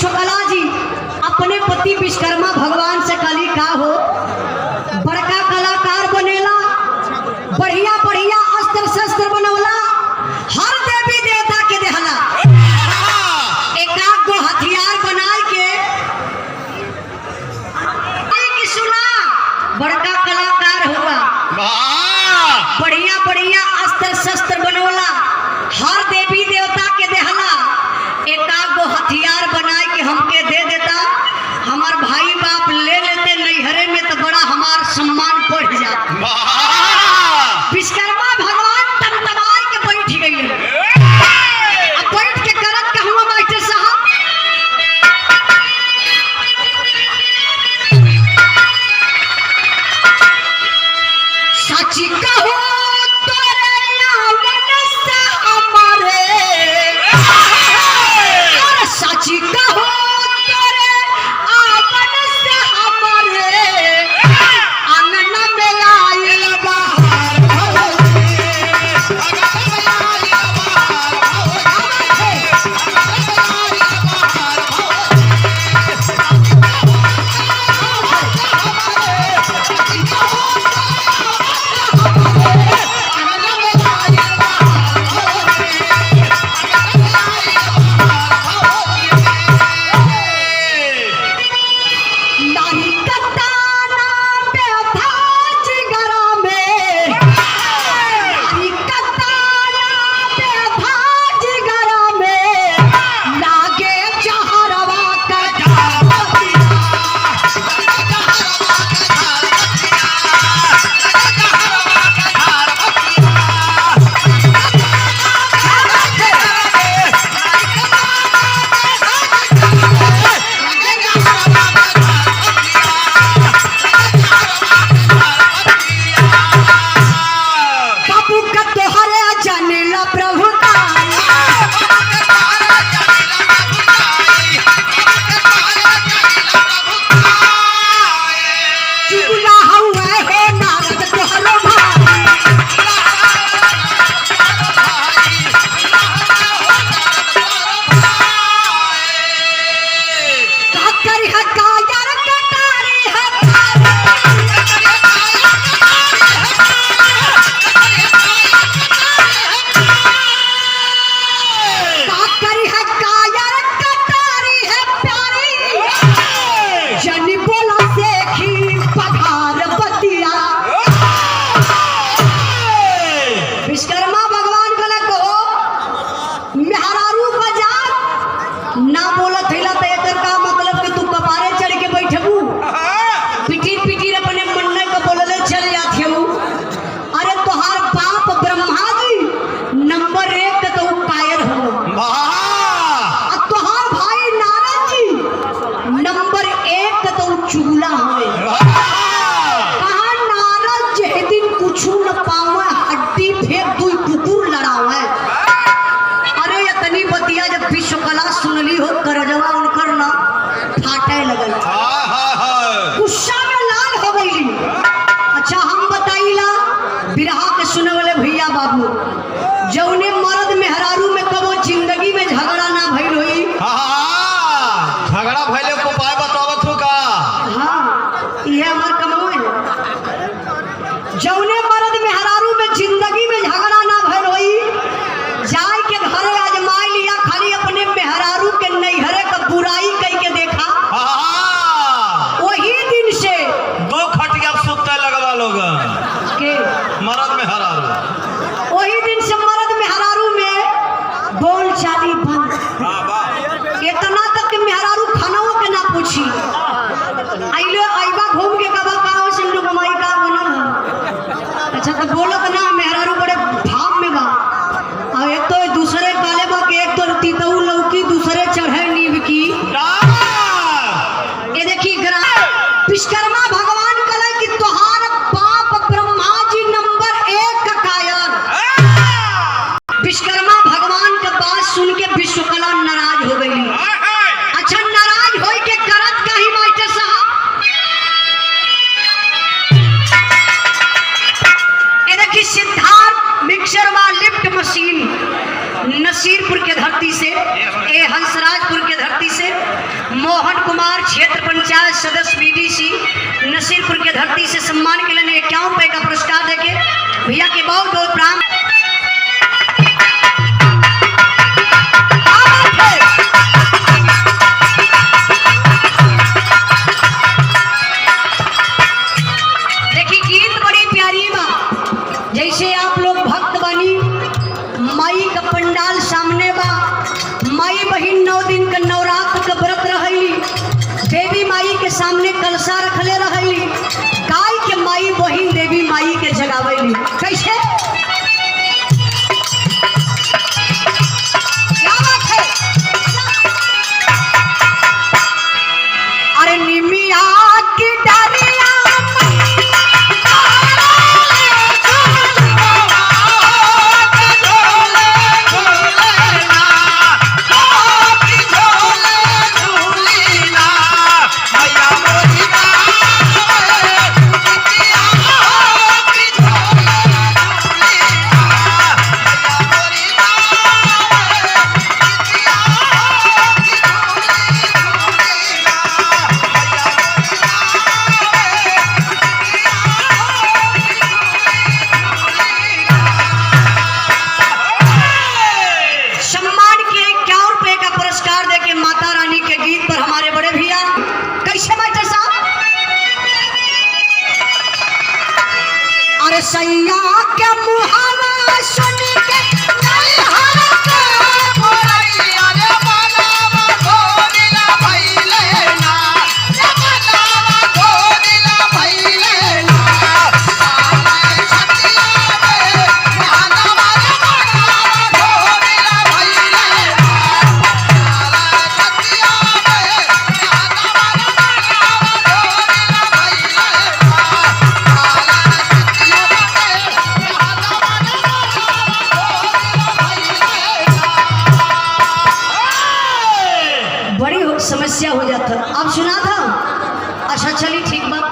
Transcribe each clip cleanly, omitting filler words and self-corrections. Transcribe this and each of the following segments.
विश्वकला जी अपने पति विश्वकर्मा भगवान से कली का हो बड़का कलाकार बनेला, बढ़िया बढ़िया अस्त्र शस्त्र बनौला, हर देवी देवता के देहला, एकाक गो हथियार बना के सुना बड़का कलाकार हुआ, बढ़िया बढ़िया अस्त्र शस्त्र बनौला, हर देवी देवता के देहला, एकाक गो हथियार बना के हमके दे देता, हमार भाई बाप ले लेते नैहरे में तो बड़ा हमार सम्मान बढ़ जाता। विश्वकर्मा भगवान तमतमार के बैठ गई, अब बैठ के करत कहूँ मास्टर साहब, सची कहो सची कहो तोरे आवन से हमारे आंगन में आयल बहार विश्वकला सुनली हो करजवा उनकर ना फाटे लगल, गुस्सा में लाल हो गई। अच्छा हम बताइला बिरहा के सुने वाले भैया बाबू, जौने मर्द मेहरारू में कबो जिंदगी में झगड़ा ना भइल होई, झगड़ा भइले को उपाय बतावत हो का? हाँ ये हमार कमावे, जौने मर्द मेहरारू में जिंदगी में झगड़ा ना भइल होई, जाय के घरे आजमाई लिया, खाली अपने मेहरारू के नैहरे का बुराई कई के देखा, वही दिन से दो खटिया सुतते लगवा लोग के मर्द मेहरारू, वही दिन से मर्द मेहरारू में बोल चाली बंद, इतना तक कि मेहरारू खानाओं के ना पूछी, आइले आइबा घूम के कबा का सिंधु कमाई का बनल। अच्छा तो बोलत ना मेहरारू बड़े भाव में बा, और एक तो दूसरे काले बा के, एक तो तीतऊ लौकी, दूसरे चढ़े नीब की। ये देखी विश्वकर्मा भगवान कले कि तोहार बाप ब्रह्मा जी नंबर 1 का कायर। विश्वकर्मा भगवान का बात सुन के विश्वकला नाराज हो गई। अच्छा नाराज हो के करत कहीं मास्टर साहब, ये देखी सिद्धार्थ मिक्सर व लिफ्ट मशीन नसीरपुर के धरती से, ए हंसराजपुर के धरती से मोहन कुमार क्षेत्र पंचायत सदस्य बीडीसी नसीरपुर के धरती से सम्मान के लिए 51 रुपए का पुरस्कार देके भैया के बहुत बहुत प्रणाम। देखिए गीत बड़ी प्यारी बा, जैसे आप लोग भक्त बनी माई का पंडाल सामने बा, माई बहिन 9 दिन का नवरात्र का व्रत रहली, देवी माई के सामने कलशा रखले रहली, गाय के माई बहिन देवी माई के जगावली। कैसे क्या बात है? अरे निमिया की डालियां सैया के मुहावा सुन के समस्या हो जाता। अब सुना था? अच्छा चली ठीक बात।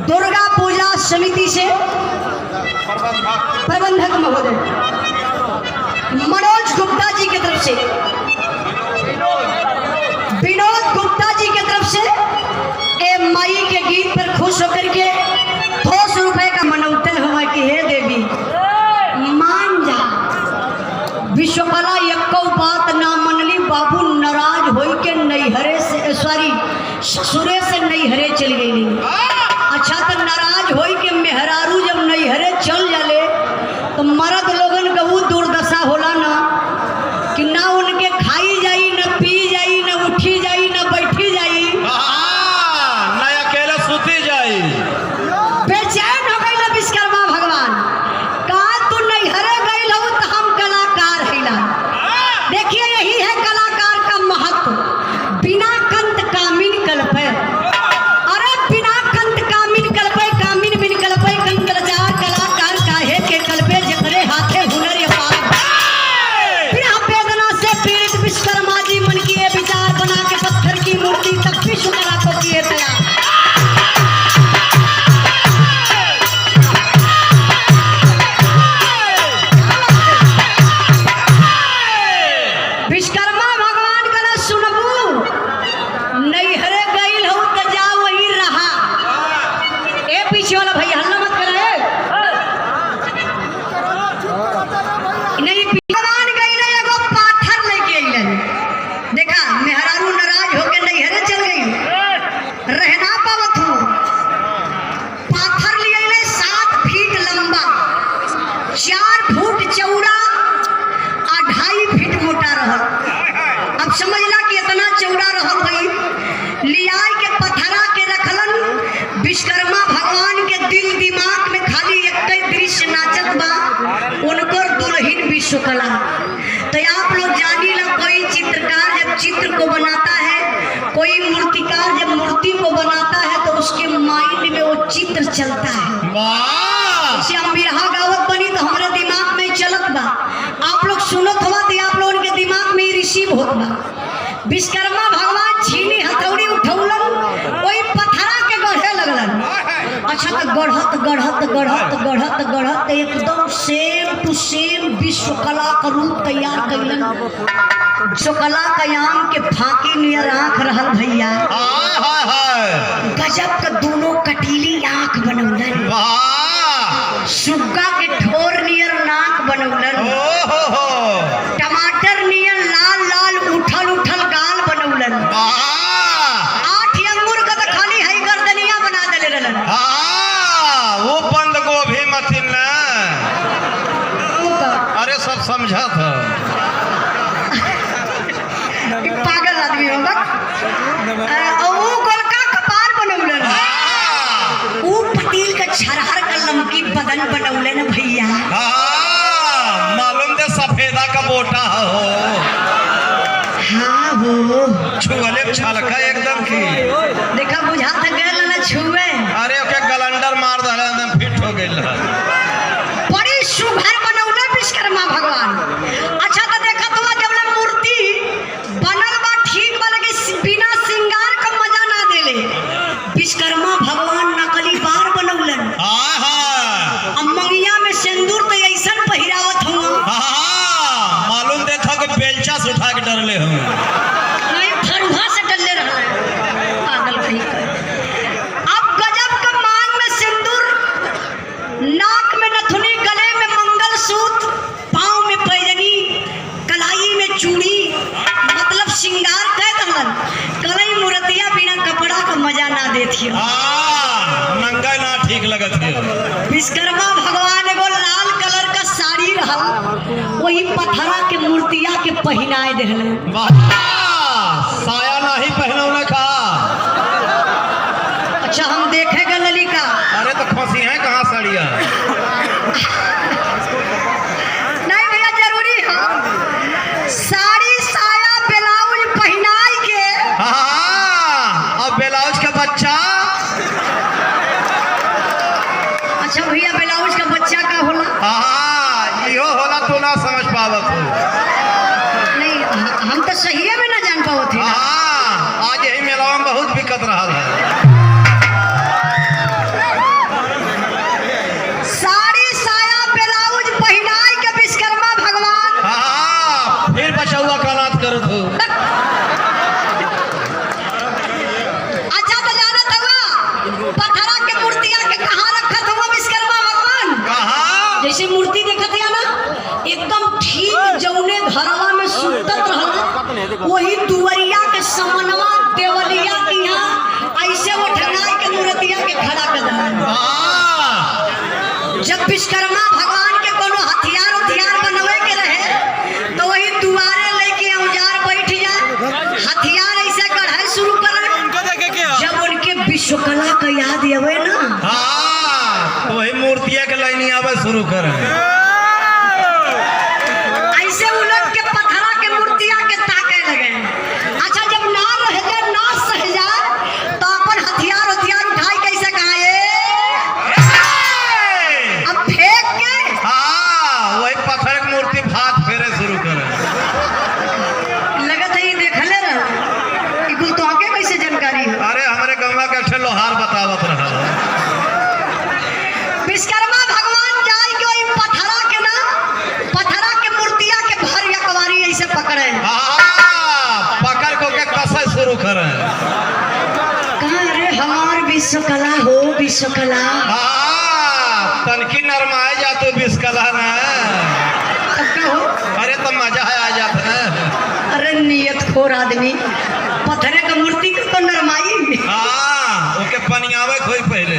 दुर्गा पूजा समिति से प्रबंधक महोदय मनोज गुप्ता जी की तरफ से, विनोद गुप्ता जी की तरफ से ए माई के गीत पर खुश होकर के 200 रुपए का मनौते हुआ कि हे देवी मान जा, विश्वकला एको बात ना मनली, बाबू नाराज होई के नैहरे से ससुरे से नैहरे चल गई। अच्छा तो नाराज होई के मेहरारू जब नैहरे चल जाले तो मर्द लोगन का वो दुर्दशा होला ना कि ना उनके खाई जाई, ना पी जाई, ना उठी जाई, ना बैठी जाई, ना अकेले सुती जाई। बेचैन हो गई ना विश्वकर्मा भगवान का तू नैहरे गई हो तो हम कलाकार हैला। देखिए यही है कलाकार का महत्व, बिना कंत कामिन कल्पे। अरे बिना कंत कामिन कल्पे, कामिन बिन कल्पे कंतरचार, कलाकार काहे के कल्पे जकरे हाथे हुनर अपार। बिना वेदना से पीड़ित विश्वकर्मा जी मन किए विचार, बना के पत्थर की मूर्ति तक विश्वकला को किए तैयार। विश्वकर्मा भगवान का सुनबू नैहरे गई हो तो जा वही रहा। ए पीछे वाला भैया हल्ला मत कराए। नहीं भगवान गई ना एगो पाथर लेके आई। देखा मेहरारू नाराज होके नैहरे चल गई, रहना पावत हूँ। पाथर लिए ले 7 फीट लंबा, 4 फुट चौड़ा और 2.5 फीट मोटा रहल। अब समझला कि इतना चौड़ा रहल भाई लियाई के पथरा के रखलन। विश्वकर्मा भगवान के दिल दिमाग में खाली एक दृश्य नाचत बा, उनकर दुल्हन विश्वकला। तो आप लोग जानी ला, कोई चित्रकार जब चित्र को बनाता है, कोई मूर्तिकार जब मूर्ति को बनाता है तो उसके माइंड में वो चित्र चलता है। जैसे हम बिरहा गावत बनी तो हमारे दिमाग में चलत बा, आप लोग सुनत हुआ तो आप लोगों के दिमाग में रिसीव होत बा। विश्वकर्मा भगवान छीनी हथौड़ी उठौलन, कोई पथरा के गढ़े लगलन अच्छा तो गढ़त गढ़त गढ़त गढ़त गढ़त एकदम सेम टू सेम विश्व कला का रूप तैयार कैलन। जो कला कयाम के फाकी नियर आँख रहल भैया, गजब का दोनों कटीली आँख बनौलन, सुग्गा के ठोर नियर नाक बनौलन, टमाटर नियर लाल लाल उठल उठल गाल बनौलन, 8 अंगूर का तो खाली है गर्दनिया बना देले रहलन। वो बंद गोभी मथिन न, अरे सब समझा था। पागल आदमी होगा। वो गोलका कपार बनौलन, वो पतील का छरहर का लमकी बदन बनौले न भैया। मालूम दे सफेदा का बोटा हो। हाँ वो छुअले छलका एकदम की देखा बुझा था गल न छुए। अरे ओके गलंडर मार दले एकदम फिट हो गइल। बड़ी सुघर बनौले विश्वकर्मा भगवान। अच्छा तो देखा तो जब ले मूर्ति बनल बा ठीक बा, लेकिन बिना श्रृंगार का मजा ना देले। विश्वकर्मा भगवान नकली बार बनौलन। अब मंगिया में सिंदूर तो ऐसा पहिरावत हुआ। मालूम देखा कि बेलचा से उठा के डरले हो, नहीं फरुहा से डरले रहले। पागल भई। अब गजब का मांग में सिंदूर, नाक में नथुनी, गले में मंगलसूत्र, पाँव में पैजनी, कलाई में चूड़ी, मतलब श्रृंगार कह दहलन। कलाई मूर्तियां बिना कपड़ा का मजा ना देती हो। नंगा ना ठीक लगत है। विश्वकर्मा भगवान एगो लाल कलर का साड़ी रहल, वही पथरा के मूर्तिया के पहिनाए देहले। साया नहीं पहनौले का। अच्छा हम देखेगा ललिका। अरे तो फंसी है कहाँ साड़िया। नहीं भैया जरूरी है साड़ी साया ब्लाउज पहनाई के। अब ब्लाउज का बच्चा। अच्छा भैया ब्लाउज का बच्चा का होला? यो होला तो ना समझ पावत हो। नहीं हम तो सही में ना जान पावत थे। आज यही मेला में बहुत दिक्कत रहा है। साड़ी साया ब्लाउज पहनाई के विश्वकर्मा भगवान फिर बचौआ कलात करत हो। अच्छा तो जानत हुआ पथरा के मूर्तियां के कहाँ रखत हुआ विश्वकर्मा भगवान? कहाँ? जैसे मूर्ति देखत है ना, एकदम ठीक जौने घरवा में सुतत रहल, वही दुवरिया के समनवा देवलिया के यहाँ ऐसे वो ठंगाई के मूर्तिया के खड़ा कर दिया। जब विश्वकर्मा भगवान के कोनो हथियार बनवे के रहे तो वही दुआरे लेके औजार बैठ जाए, हथियार ऐसे गढ़ाई शुरू करे। जब उनके विश्वकला का याद आवे ना, तो वही मूर्तिया के लाइन आवे शुरू करे। ऐसे उलट के पथरा के मूर्तिया के ताके लगे। अच्छा जब ना रह जाए ना सह जाए तो अपन हथियार उठाई कैसे कहा अब फेंक के। वही पत्थर की मूर्ति भात फेरे शुरू करे। लगत है ये देखले रह कि कुल तो आगे कैसे जानकारी है। अरे हमारे गंगा के अठे लोहार बतावत रहा। विश्वकर्मा भगवान जाए कि वही पथरा के मूर्तिया के भर या कवारी ऐसे पकड़े, पकड़ को के कसे शुरू करे। कहाँ रे हमार विश्वकला हो विश्वकला। तनकी नरमाए जा तो विश्वकला ना। तब का हो? अरे तो मजा है आ जाता है। अरे नियत खोर आदमी, पत्थरे का मूर्ति को तो नरमाई। ओके पनियावे कोई पहले।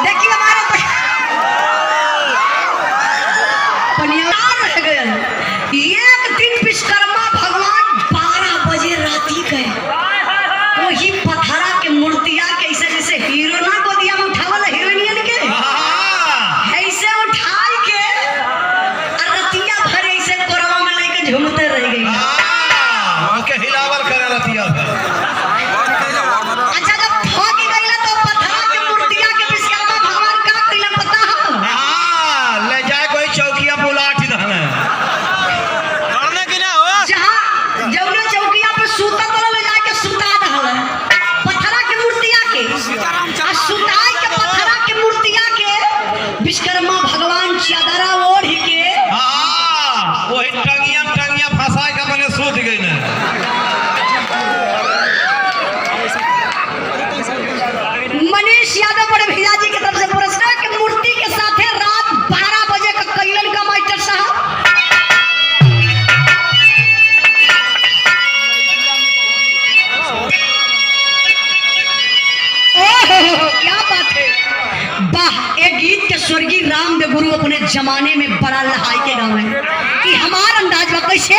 देखिए हमारे पनिया रह गए। एक दिन विश्वकर्मा भगवान 12 बजे राती गए, वही पथरा के मूर्तिया के ऐसे जैसे हीरो ना गोदिया में उठावल हीरोइनियन के ऐसे उठाई के रतिया भर ऐसे कोरवा में लेके झूमते रह गई। ओके हिलावल करे रतिया। अच्छा जब थक गई तो पथरा के मूर्तिया के विश्वकर्मा भगवान का कइले पता है? ले जाए कोई चौकिया बुलाट दहने। करने की ना हो। जहाँ जौने चौकिया पे सूता ले जाके सुता दहल पथरा के मूर्तिया के। वही टंगिया टंगिया फंसा के अपने सूत गई ना। मनीष यादव बड़े भैया जी की तरफ से पुरस्कार की मूर्ति के साथ है रात 12 बजे का कैलन का मास्टर साहब। क्या बात है, वाह। एक गीत के स्वर्गीय रामदेव गुरु अपने जमाने में बड़ा लहाई के गाँव है कि हमारा अंदाज में कैसे